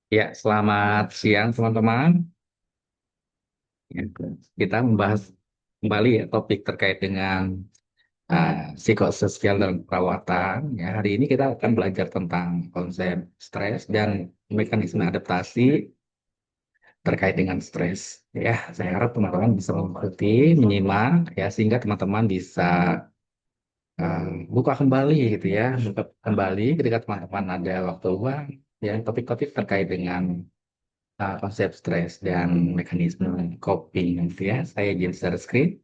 Ya, selamat siang teman-teman. Ya, kita membahas kembali ya topik terkait dengan psikososial dan perawatan. Ya, hari ini kita akan belajar tentang konsep stres dan mekanisme adaptasi terkait dengan stres. Ya, saya harap teman-teman bisa mengikuti, menyimak, ya sehingga teman-teman bisa uh, buka kembali gitu ya, buka kembali ketika teman-teman ada waktu luang, ya topik-topik terkait dengan konsep stres dan mekanisme coping gitu ya. Saya James Screen.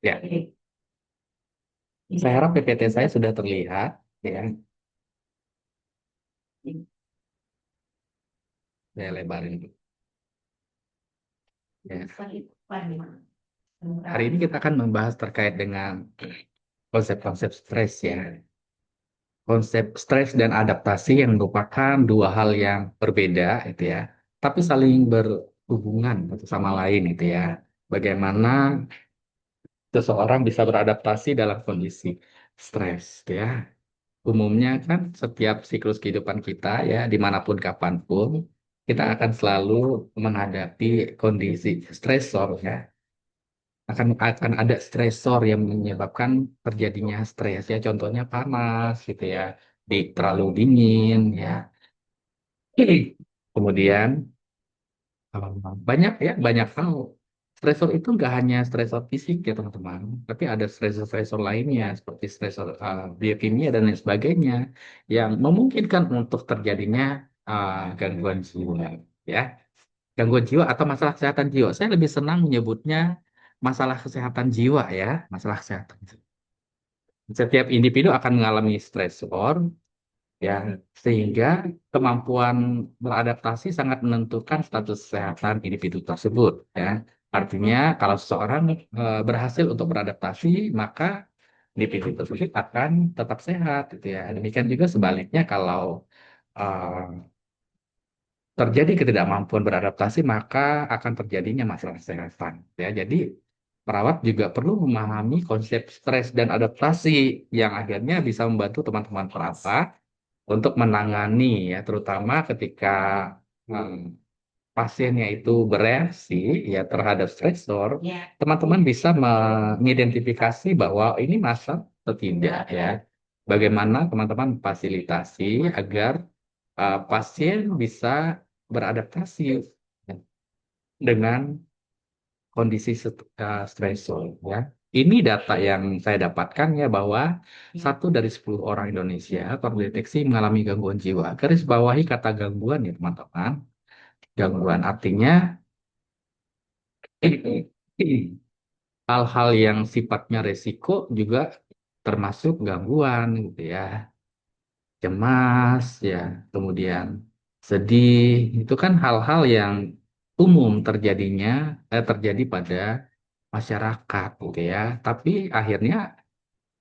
Ya, saya harap PPT saya sudah terlihat ya. Saya lebarin dulu. Ya. Hari ini kita akan membahas terkait dengan konsep-konsep stres ya. Konsep stres dan adaptasi yang merupakan dua hal yang berbeda itu ya, tapi saling berhubungan satu sama lain itu ya. Bagaimana seseorang bisa beradaptasi dalam kondisi stres ya. Umumnya kan setiap siklus kehidupan kita ya, dimanapun kapanpun, kita akan selalu menghadapi kondisi stresor ya. Akan ada stresor yang menyebabkan terjadinya stres ya. Contohnya panas gitu ya, terlalu dingin ya. Kemudian banyak ya, banyak hal. Stresor itu nggak hanya stresor fisik ya teman-teman, tapi ada stresor-stresor lainnya seperti stresor biokimia dan lain sebagainya yang memungkinkan untuk terjadinya gangguan jiwa ya, gangguan jiwa atau masalah kesehatan jiwa. Saya lebih senang menyebutnya masalah kesehatan jiwa ya, masalah kesehatan. Setiap individu akan mengalami stresor ya, sehingga kemampuan beradaptasi sangat menentukan status kesehatan individu tersebut ya. Artinya kalau seseorang berhasil untuk beradaptasi, maka individu tersebut akan tetap sehat gitu ya. Demikian juga sebaliknya kalau eh, terjadi ketidakmampuan beradaptasi, maka akan terjadinya masalah kesehatan ya. Jadi perawat juga perlu memahami konsep stres dan adaptasi yang akhirnya bisa membantu teman-teman perawat untuk menangani ya, terutama ketika hmm, pasiennya itu bereaksi ya terhadap stresor, teman-teman bisa mengidentifikasi bahwa ini masa atau tidak ya. Bagaimana teman-teman fasilitasi agar pasien bisa beradaptasi ya, dengan kondisi stresor ya. Ini data yang saya dapatkan ya bahwa 1 dari 10 orang Indonesia terdeteksi mengalami gangguan jiwa. Garis bawahi kata gangguan ya teman-teman. Gangguan artinya hal-hal yang sifatnya resiko juga termasuk gangguan gitu ya. Cemas ya, kemudian sedih, itu kan hal-hal yang umum terjadi pada masyarakat gitu ya. Tapi akhirnya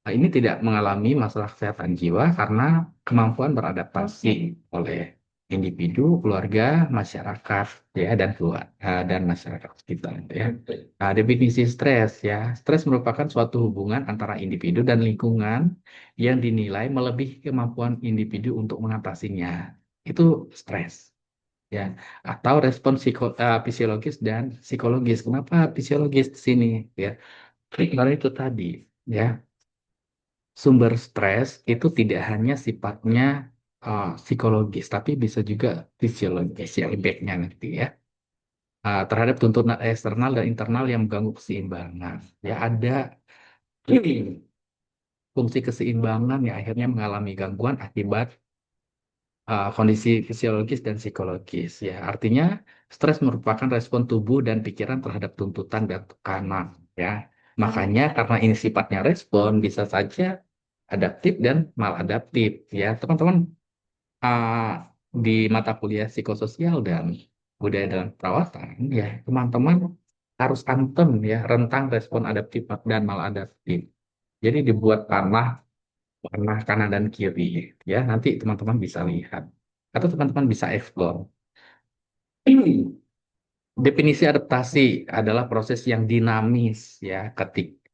ini tidak mengalami masalah kesehatan jiwa karena kemampuan beradaptasi oleh individu, keluarga, masyarakat, ya dan masyarakat sekitar. Ya. Nah, definisi stres ya, stres merupakan suatu hubungan antara individu dan lingkungan yang dinilai melebihi kemampuan individu untuk mengatasinya. Itu stres. Ya, atau respon fisiologis dan psikologis. Kenapa fisiologis di sini? Ya, karena itu tadi. Ya, sumber stres itu tidak hanya sifatnya psikologis, tapi bisa juga fisiologis ya impactnya nanti ya. Terhadap tuntutan eksternal dan internal yang mengganggu keseimbangan. Ya ada fungsi keseimbangan yang akhirnya mengalami gangguan akibat kondisi fisiologis dan psikologis. Ya artinya stres merupakan respon tubuh dan pikiran terhadap tuntutan dan tekanan. Ya makanya karena ini sifatnya respon bisa saja adaptif dan maladaptif ya teman-teman, uh, di mata kuliah psikososial dan budaya dalam perawatan ya teman-teman harus antem ya rentang respon adaptif dan maladaptif, jadi dibuat panah panah kanan dan kiri ya nanti teman-teman bisa lihat atau teman-teman bisa explore. Definisi adaptasi adalah proses yang dinamis ya.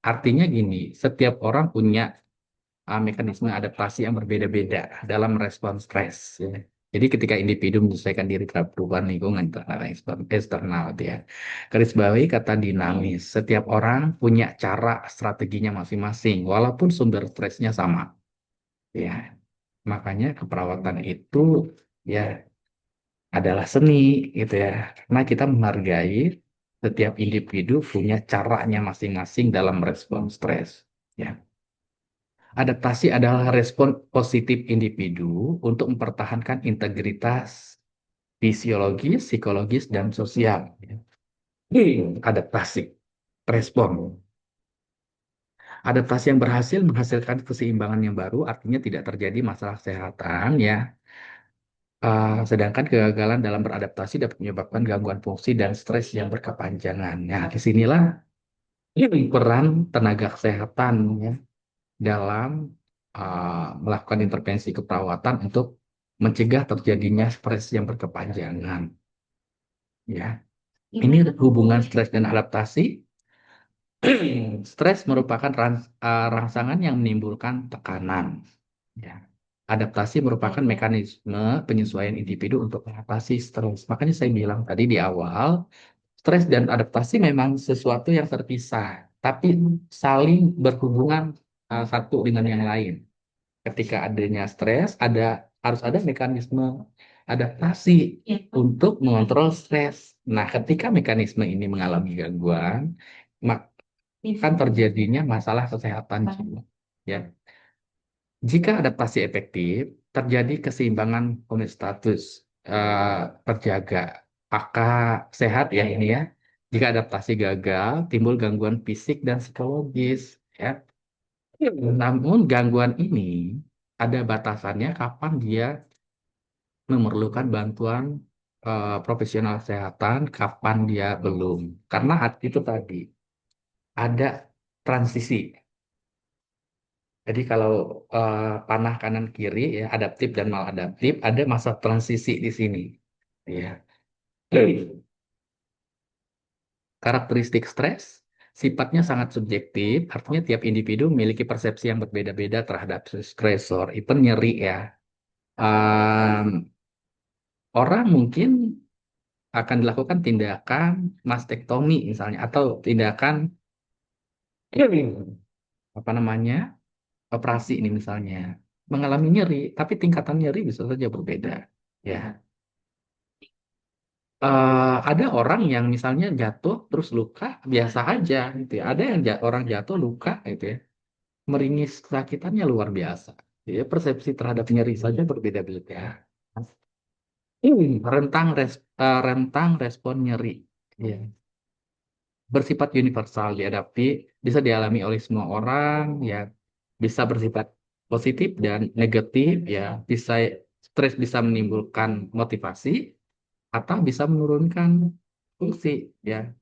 Artinya gini, setiap orang punya mekanisme adaptasi yang berbeda-beda dalam respon stres ya. Jadi ketika individu menyesuaikan diri terhadap perubahan lingkungan internal dan eksternal gitu ya. Garis bawahi kata dinamis. Setiap orang punya cara strateginya masing-masing walaupun sumber stresnya sama ya. Makanya keperawatan itu ya adalah seni gitu ya. Karena kita menghargai setiap individu punya caranya masing-masing dalam respon stres ya. Adaptasi adalah respon positif individu untuk mempertahankan integritas fisiologis, psikologis, dan sosial. Adaptasi, respon. Adaptasi yang berhasil menghasilkan keseimbangan yang baru, artinya tidak terjadi masalah kesehatan, ya. Sedangkan kegagalan dalam beradaptasi dapat menyebabkan gangguan fungsi dan stres yang berkepanjangan. Nah, disinilah peran tenaga kesehatan, ya, dalam melakukan intervensi keperawatan untuk mencegah terjadinya stres yang berkepanjangan. Ya, ini hubungan stres dan adaptasi. Stres merupakan rangsangan yang menimbulkan tekanan. Ya. Adaptasi merupakan mekanisme penyesuaian individu untuk mengatasi stres. Makanya saya bilang tadi di awal, stres dan adaptasi memang sesuatu yang terpisah, tapi saling berhubungan satu dengan yang lain. Ketika adanya stres, harus ada mekanisme adaptasi untuk mengontrol stres. Nah, ketika mekanisme ini mengalami gangguan, maka kan terjadinya masalah kesehatan jiwa. Ya, jika adaptasi efektif, terjadi keseimbangan homeostatis, eh, terjaga, maka sehat ya ini ya. Jika adaptasi gagal, timbul gangguan fisik dan psikologis. Ya. Namun gangguan ini ada batasannya kapan dia memerlukan bantuan profesional kesehatan, kapan dia belum. Karena itu tadi ada transisi. Jadi kalau panah kanan kiri ya adaptif dan maladaptif, ada masa transisi di sini. Ya. Karakteristik stres sifatnya sangat subjektif, artinya tiap individu memiliki persepsi yang berbeda-beda terhadap stresor. Itu nyeri ya. Um, Orang mungkin akan dilakukan tindakan mastektomi misalnya atau tindakan apa namanya operasi ini misalnya mengalami nyeri, tapi tingkatan nyeri bisa saja berbeda. Ya, ada orang yang misalnya jatuh terus luka biasa aja gitu ya. Ada yang orang jatuh luka gitu ya, meringis kesakitannya luar biasa. Ya, persepsi terhadap nyeri saja berbeda-beda. Rentang respon nyeri. Ya. Bersifat universal dihadapi, bisa dialami oleh semua orang, ya bisa bersifat positif dan negatif, ya bisa stres bisa menimbulkan motivasi atau bisa menurunkan fungsi, ya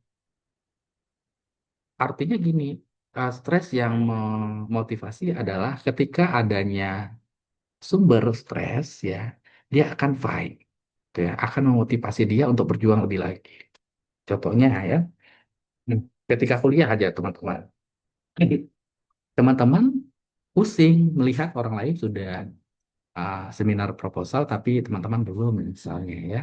artinya gini, stres yang memotivasi adalah ketika adanya sumber stres, ya dia akan fight, gitu ya akan memotivasi dia untuk berjuang lebih lagi. Contohnya ya, ketika kuliah aja teman-teman. Teman-teman pusing melihat orang lain sudah seminar proposal tapi teman-teman belum misalnya ya.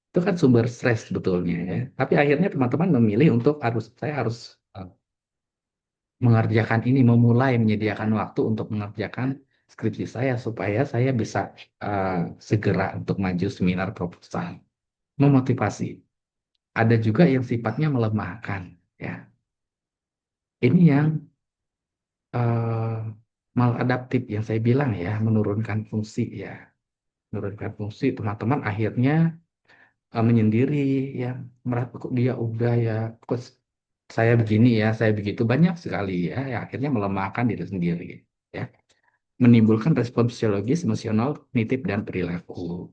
Itu kan sumber stres sebetulnya ya. Tapi akhirnya teman-teman memilih untuk saya harus mengerjakan ini, memulai menyediakan waktu untuk mengerjakan skripsi saya supaya saya bisa segera untuk maju seminar proposal. Memotivasi. Ada juga yang sifatnya melemahkan ya. Ini yang eh, maladaptif yang saya bilang ya, menurunkan fungsi ya. Menurunkan fungsi teman-teman akhirnya menyendiri ya, merasa kok dia udah ya, kok saya begini ya, saya begitu banyak sekali ya, ya akhirnya melemahkan diri sendiri ya, menimbulkan respon fisiologis, emosional, kognitif dan perilaku.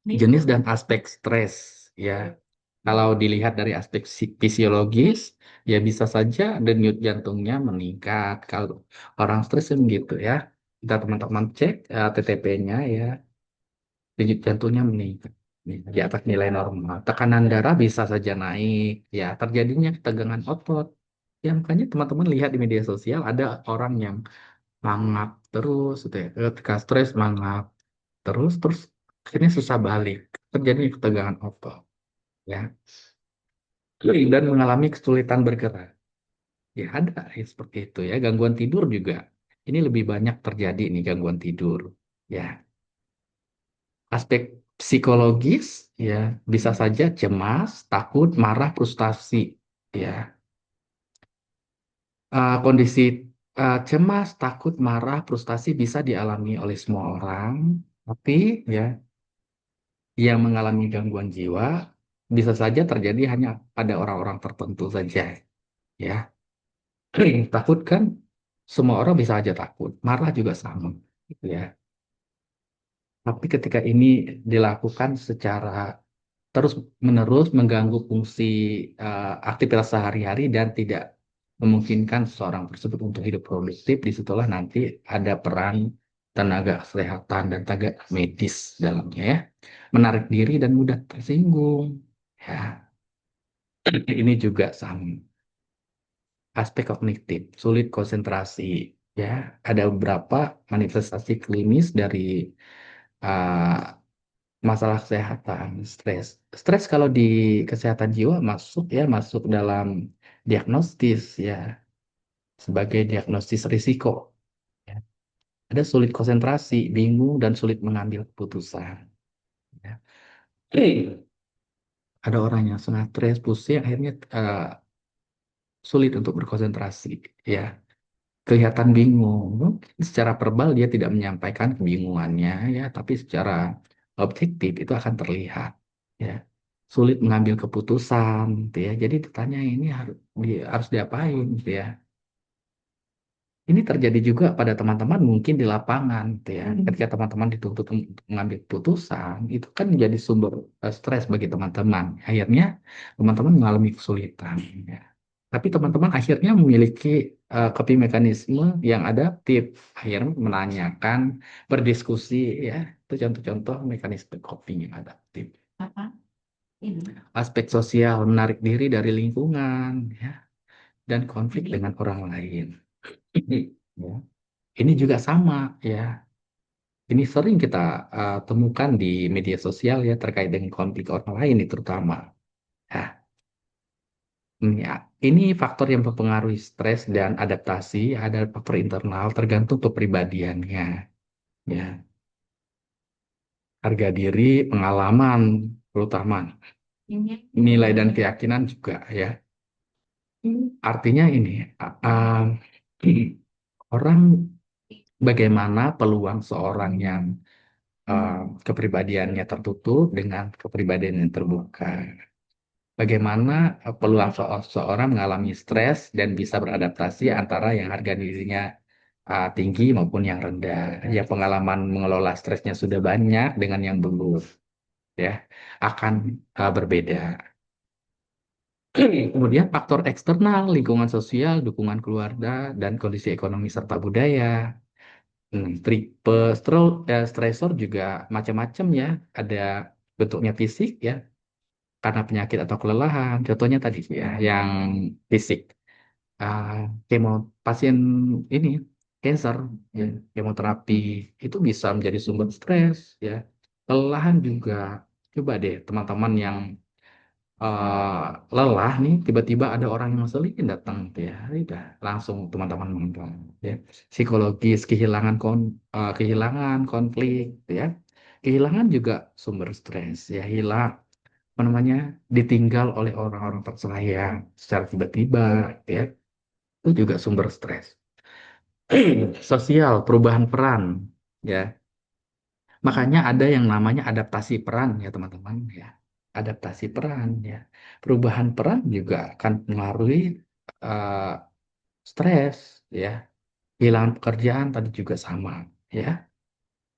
Jenis dan aspek stres ya. Kalau dilihat dari aspek fisiologis, ya bisa saja denyut jantungnya meningkat. Kalau orang stres kan gitu ya. Kita teman-teman cek TTP-nya ya, denyut jantungnya meningkat. di atas nilai normal. Tekanan darah bisa saja naik, ya terjadinya ketegangan otot. Ya makanya teman-teman lihat di media sosial ada orang yang mangap terus, gitu ya. Ketika stres mangap terus akhirnya susah balik, terjadinya ketegangan otot, ya. Dan mengalami kesulitan bergerak. Ya ada yang seperti itu ya. Gangguan tidur juga. Ini lebih banyak terjadi nih gangguan tidur. Ya, aspek psikologis ya bisa saja cemas, takut, marah, frustasi. Ya, kondisi cemas, takut, marah, frustasi bisa dialami oleh semua orang. Tapi ya, yang mengalami gangguan jiwa bisa saja terjadi hanya pada orang-orang tertentu saja. Ya, takut kan semua orang bisa aja takut. Marah juga sama. Gitu ya. Tapi ketika ini dilakukan secara terus-menerus mengganggu fungsi aktivitas sehari-hari dan tidak memungkinkan seseorang tersebut untuk hidup produktif, disitulah nanti ada peran tenaga kesehatan dan tenaga medis dalamnya ya. Menarik diri dan mudah tersinggung. Ya, ini juga sama. Aspek kognitif, sulit konsentrasi. Ya, ada beberapa manifestasi klinis dari uh, masalah kesehatan, stres. Stres kalau di kesehatan jiwa masuk ya, masuk dalam diagnostis ya, sebagai diagnosis risiko. Ya. Ada sulit konsentrasi, bingung dan sulit mengambil keputusan. Ya. Ada orang yang sangat stres, pusing, akhirnya sulit untuk berkonsentrasi. Ya, kelihatan bingung. Mungkin secara verbal dia tidak menyampaikan kebingungannya ya, tapi secara objektif itu akan terlihat ya. Sulit mengambil keputusan gitu ya. Jadi ditanya ini harus diapain gitu ya. Ini terjadi juga pada teman-teman mungkin di lapangan gitu ya. Ketika teman-teman dituntut untuk mengambil keputusan, itu kan menjadi sumber stres bagi teman-teman. Akhirnya teman-teman mengalami kesulitan ya. Tapi teman-teman akhirnya memiliki coping mekanisme yang adaptif. Akhirnya menanyakan, berdiskusi ya. Itu contoh-contoh mekanisme coping yang adaptif. Apa? Ini. Aspek sosial, menarik diri dari lingkungan ya, dan konflik dengan orang lain. Ya. Ini juga sama ya. Ini sering kita temukan di media sosial ya terkait dengan konflik orang lain ini terutama. Ya, ya, ini faktor yang mempengaruhi stres dan adaptasi ada faktor internal tergantung kepribadiannya. Ya, harga diri, pengalaman, terutama nilai dan keyakinan juga ya. Artinya ini orang bagaimana peluang seorang yang kepribadiannya tertutup dengan kepribadian yang terbuka. Bagaimana peluang seorang mengalami stres dan bisa beradaptasi antara yang harga dirinya tinggi maupun yang rendah. Ya pengalaman mengelola stresnya sudah banyak dengan yang belum, ya akan berbeda. Kemudian faktor eksternal, lingkungan sosial, dukungan keluarga, dan kondisi ekonomi serta budaya. Tipe stresor juga macam-macam ya. Ada bentuknya fisik ya, karena penyakit atau kelelahan. Contohnya tadi ya, yang fisik. Ah, kemo pasien ini cancer, ya, kemoterapi itu bisa menjadi sumber stres ya. Kelelahan juga. Coba deh teman-teman yang lelah nih, tiba-tiba ada orang yang ngeselin datang gitu ya, udah langsung teman-teman menonton ya. Psikologis, kehilangan konflik gitu ya. Kehilangan juga sumber stres ya, hilang apa namanya, ditinggal oleh orang-orang tersayang secara tiba-tiba gitu ya. Itu juga sumber stres. Sosial, perubahan peran ya. Makanya ada yang namanya adaptasi peran ya teman-teman ya. Adaptasi peran ya. Perubahan peran juga akan mengaruhi eh, stres ya. Kehilangan pekerjaan tadi juga sama ya.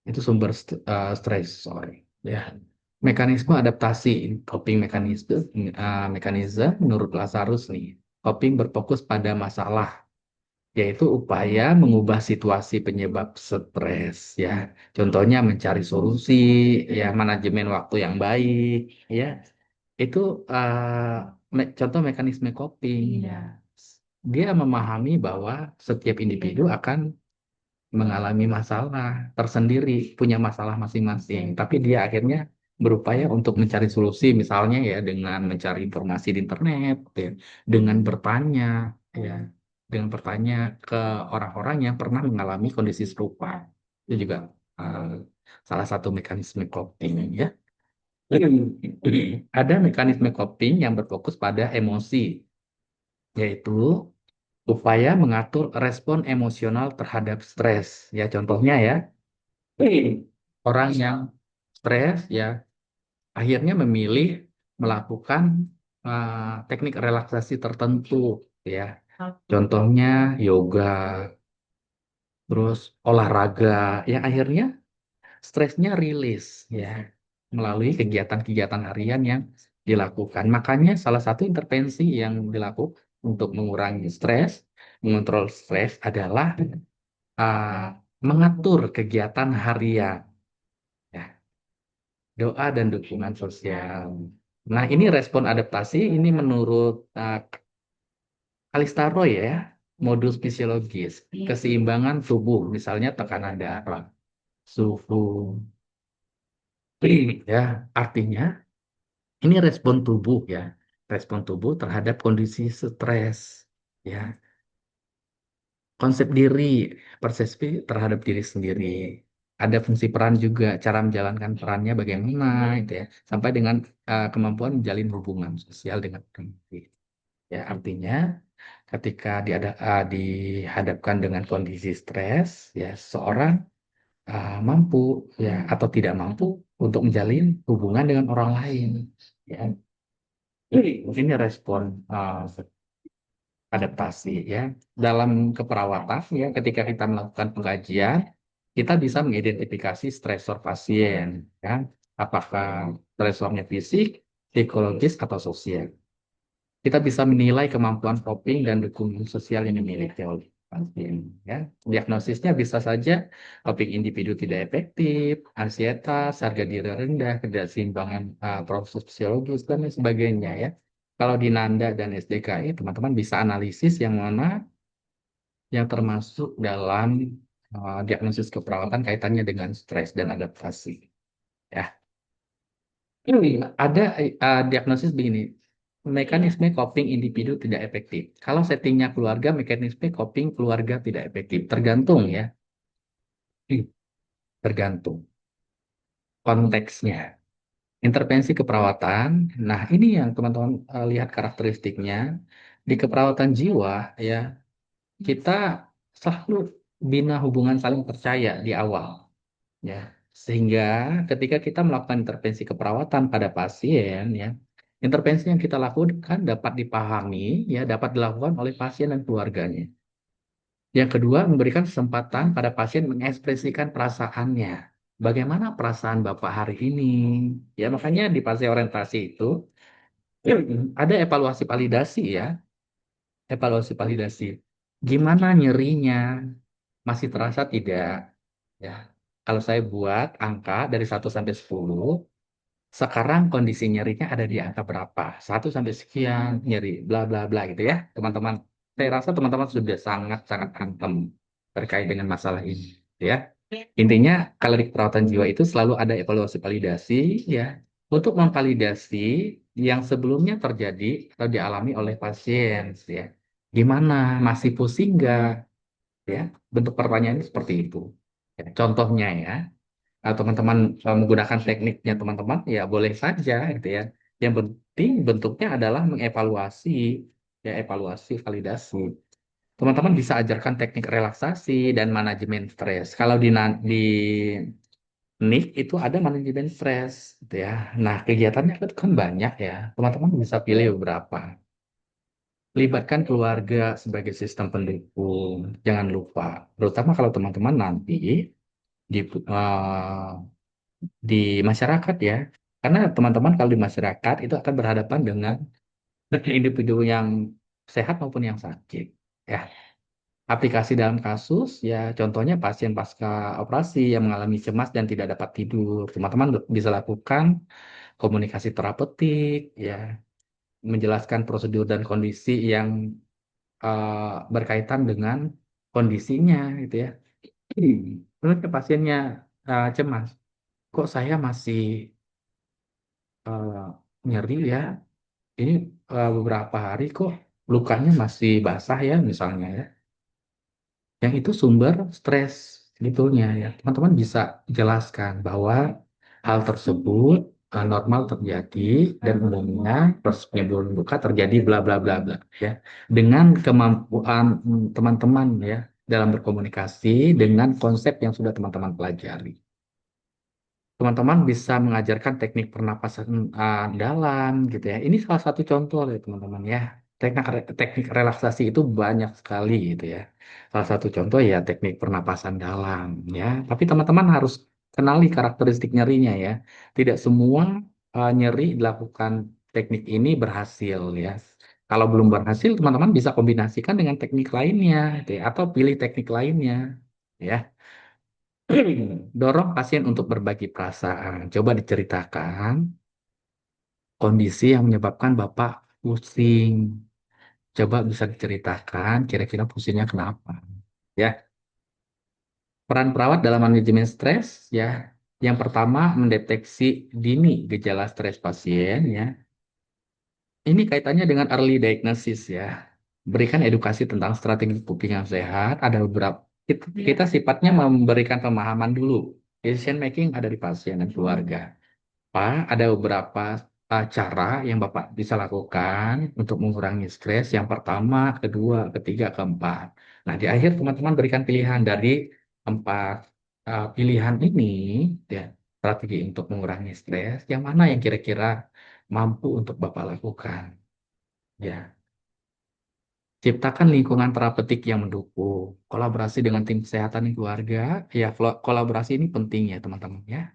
Itu sumber stres, sorry ya. Mekanisme adaptasi, coping mekanisme menurut Lazarus nih. Coping berfokus pada masalah yaitu upaya mengubah situasi penyebab stres ya. Contohnya mencari solusi, ya manajemen waktu yang baik, ya. Itu contoh mekanisme coping. Ya. Dia memahami bahwa setiap individu akan mengalami masalah tersendiri, punya masalah masing-masing, tapi dia akhirnya berupaya untuk mencari solusi, misalnya ya dengan mencari informasi di internet, ya, dengan bertanya, ya, dengan bertanya ke orang-orang yang pernah mengalami kondisi serupa. Itu juga eh, salah satu mekanisme coping, ya. Ada mekanisme coping yang berfokus pada emosi, yaitu upaya mengatur respon emosional terhadap stres. Ya, contohnya ya, orang yang stres ya akhirnya memilih melakukan teknik relaksasi tertentu ya. Contohnya yoga, terus olahraga yang akhirnya stresnya rilis ya melalui kegiatan-kegiatan harian yang dilakukan. Makanya salah satu intervensi yang dilakukan untuk mengurangi stres, mengontrol stres adalah mengatur kegiatan harian, ya, doa dan dukungan sosial. Nah, ini respon adaptasi ini menurut Kalistaroy ya, modus fisiologis, keseimbangan tubuh, misalnya tekanan darah, suhu, ya, artinya ini respon tubuh ya, respon tubuh terhadap kondisi stres, ya, konsep diri, persepsi terhadap diri sendiri. Ada fungsi peran juga, cara menjalankan perannya bagaimana, itu ya, sampai dengan kemampuan menjalin hubungan sosial dengan orang lain. Ya, artinya ketika dihadapkan dengan kondisi stres, ya, seorang mampu ya atau tidak mampu untuk menjalin hubungan dengan orang lain. Ya, ini respon adaptasi ya. Dalam keperawatan ya, ketika kita melakukan pengkajian, kita bisa mengidentifikasi stresor pasien, ya. Apakah stresornya fisik, psikologis, atau sosial. Kita bisa menilai kemampuan coping dan dukungan sosial yang dimiliki oleh pasien. Ya. Diagnosisnya bisa saja coping individu tidak efektif, ansietas, harga diri rendah, ketidakseimbangan proses fisiologis, dan lain sebagainya. Ya. Kalau di Nanda dan SDKI, teman-teman bisa analisis yang mana yang termasuk dalam diagnosis keperawatan kaitannya dengan stres dan adaptasi. Ya. Ada diagnosis begini, mekanisme coping individu tidak efektif. Kalau settingnya keluarga, mekanisme coping keluarga tidak efektif. Tergantung ya, tergantung konteksnya. Intervensi keperawatan, nah ini yang teman-teman lihat karakteristiknya. Di keperawatan jiwa, ya, kita selalu bina hubungan saling percaya di awal. Ya, sehingga ketika kita melakukan intervensi keperawatan pada pasien ya, intervensi yang kita lakukan dapat dipahami ya, dapat dilakukan oleh pasien dan keluarganya. Yang kedua, memberikan kesempatan pada pasien mengekspresikan perasaannya. Bagaimana perasaan Bapak hari ini? Ya, makanya di fase orientasi itu ada evaluasi validasi ya, evaluasi validasi. Gimana nyerinya? Masih terasa tidak? Ya. Kalau saya buat angka dari 1 sampai 10, sekarang kondisi nyerinya ada di angka berapa? 1 sampai sekian nyeri, bla bla bla gitu ya, teman-teman. Saya rasa teman-teman sudah sangat-sangat antem terkait dengan masalah ini, ya. Intinya, kalau di perawatan jiwa itu selalu ada evaluasi validasi, ya, untuk memvalidasi yang sebelumnya terjadi atau dialami oleh pasien, ya. Gimana? Masih pusing nggak? Ya, bentuk pertanyaannya seperti itu. Ya, contohnya ya, teman-teman menggunakan tekniknya teman-teman, ya boleh saja gitu ya. Yang penting bentuknya adalah mengevaluasi, ya evaluasi, validasi. Teman-teman bisa ajarkan teknik relaksasi dan manajemen stres. Kalau di NIK itu ada manajemen stres, gitu ya. Nah, kegiatannya kan banyak ya. Teman-teman bisa pilih beberapa. Libatkan keluarga sebagai sistem pendukung. Jangan lupa, terutama kalau teman-teman nanti di eh, di masyarakat ya. Karena teman-teman kalau di masyarakat itu akan berhadapan dengan individu yang sehat maupun yang sakit. Ya. Aplikasi dalam kasus, ya contohnya pasien pasca operasi yang mengalami cemas dan tidak dapat tidur. Teman-teman bisa lakukan komunikasi terapeutik, ya, menjelaskan prosedur dan kondisi yang berkaitan dengan kondisinya, gitu ya. Terus ke pasiennya cemas, kok saya masih eh, nyeri ya? Ini beberapa hari kok lukanya masih basah ya, misalnya ya. Yang itu sumber stres sebetulnya ya. Teman-teman bisa jelaskan bahwa hal tersebut normal terjadi dan umumnya proses penyembuhan luka terjadi bla bla bla bla ya. Dengan kemampuan teman-teman ya dalam berkomunikasi dengan konsep yang sudah teman-teman pelajari. Teman-teman bisa mengajarkan teknik pernapasan dalam gitu ya. Ini salah satu contoh ya teman-teman ya. Teknik relaksasi itu banyak sekali gitu ya. Salah satu contoh ya teknik pernapasan dalam ya. Tapi teman-teman harus kenali karakteristik nyerinya ya. Tidak semua nyeri dilakukan teknik ini berhasil ya. Kalau belum berhasil, teman-teman bisa kombinasikan dengan teknik lainnya gitu ya, atau pilih teknik lainnya ya. Dorong pasien untuk berbagi perasaan. Coba diceritakan kondisi yang menyebabkan Bapak pusing. Coba bisa diceritakan kira-kira pusingnya kenapa. Ya, peran perawat dalam manajemen stres ya. Yang pertama, mendeteksi dini gejala stres pasien ya. Ini kaitannya dengan early diagnosis ya. Berikan edukasi tentang strategi coping yang sehat. Ada beberapa kita sifatnya memberikan pemahaman dulu. Decision making ada di pasien dan keluarga. Pak, ada beberapa cara yang Bapak bisa lakukan untuk mengurangi stres. Yang pertama, kedua, ketiga, keempat. Nah, di akhir teman-teman berikan pilihan dari empat pilihan ini, ya, strategi untuk mengurangi stres. Yang mana yang kira-kira mampu untuk Bapak lakukan? Ya, ciptakan lingkungan terapeutik yang mendukung. Kolaborasi dengan tim kesehatan dan keluarga. Ya, kolaborasi ini penting ya, teman-teman ya.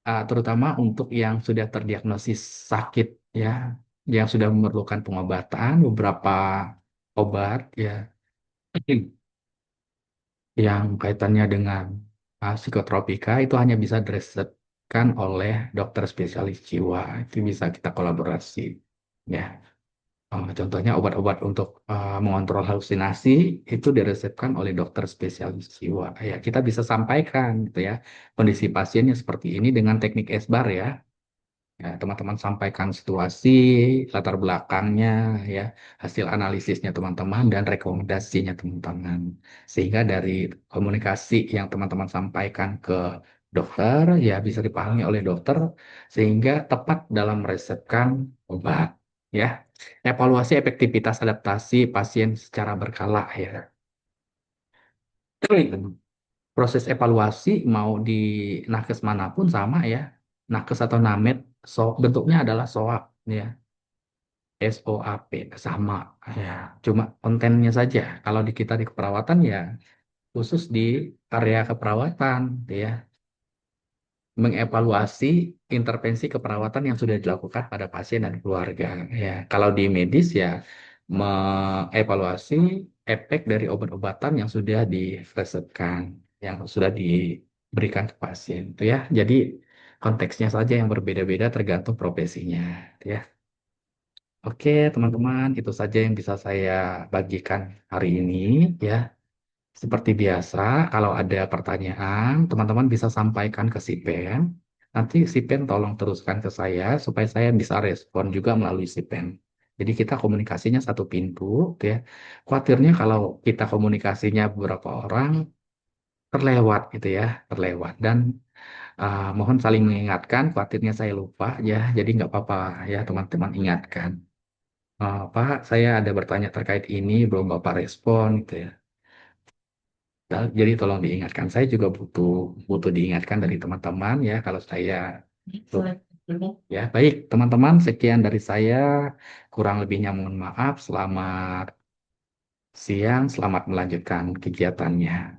Terutama untuk yang sudah terdiagnosis sakit ya, yang sudah memerlukan pengobatan, beberapa obat ya, yang kaitannya dengan psikotropika itu hanya bisa diresepkan oleh dokter spesialis jiwa. Itu bisa kita kolaborasi ya. Contohnya obat-obat untuk mengontrol halusinasi itu diresepkan oleh dokter spesialis jiwa. Ya, kita bisa sampaikan gitu ya kondisi pasiennya seperti ini dengan teknik SBAR ya. Ya, teman-teman sampaikan situasi, latar belakangnya, ya, hasil analisisnya teman-teman, dan rekomendasinya teman-teman. Sehingga dari komunikasi yang teman-teman sampaikan ke dokter, ya bisa dipahami oleh dokter, sehingga tepat dalam meresepkan obat. Ya, evaluasi efektivitas adaptasi pasien secara berkala ya. Proses evaluasi mau di nakes manapun sama ya. Nakes atau named, bentuknya adalah SOAP ya. SOAP sama ya. Cuma kontennya saja. Kalau di kita di keperawatan ya khusus di area keperawatan ya. Mengevaluasi intervensi keperawatan yang sudah dilakukan pada pasien dan keluarga ya. Kalau di medis ya mengevaluasi efek dari obat-obatan yang sudah diresepkan, yang sudah diberikan ke pasien itu ya. Jadi konteksnya saja yang berbeda-beda tergantung profesinya ya. Oke, teman-teman, itu saja yang bisa saya bagikan hari ini ya. Seperti biasa, kalau ada pertanyaan, teman-teman bisa sampaikan ke si Pen. Nanti si Pen tolong teruskan ke saya supaya saya bisa respon juga melalui si Pen. Jadi kita komunikasinya satu pintu, gitu ya. Khawatirnya kalau kita komunikasinya beberapa orang terlewat gitu ya, terlewat. Dan mohon saling mengingatkan, khawatirnya saya lupa ya. Jadi nggak apa-apa ya teman-teman ingatkan. Pak, saya ada bertanya terkait ini, belum Bapak respon gitu ya. Jadi tolong diingatkan. Saya juga butuh butuh diingatkan dari teman-teman ya kalau saya ya baik teman-teman sekian dari saya kurang lebihnya mohon maaf. Selamat siang, selamat melanjutkan kegiatannya.